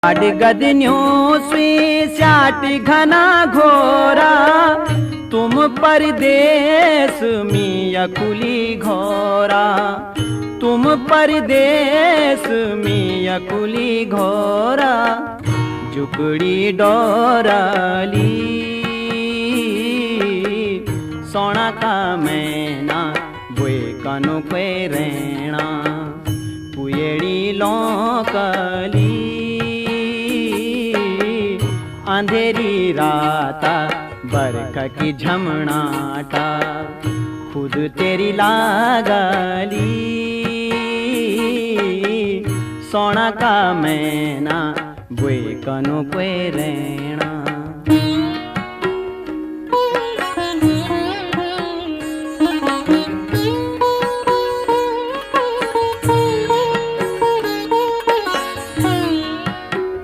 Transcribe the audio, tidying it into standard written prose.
गदन्यों से स्याट घना घोरा, तुम परदेश में अकुली घोरा, तुम परदेश में अकुली घोरा। जुकड़ी डोराली सोना का मैना बोए कनु पे रेणा, पुएड़ी लौकली अंधेरी राता बरखा की झमनाटा, खुद तेरी लागली सोना का मैना बोए कनु पे रेणा।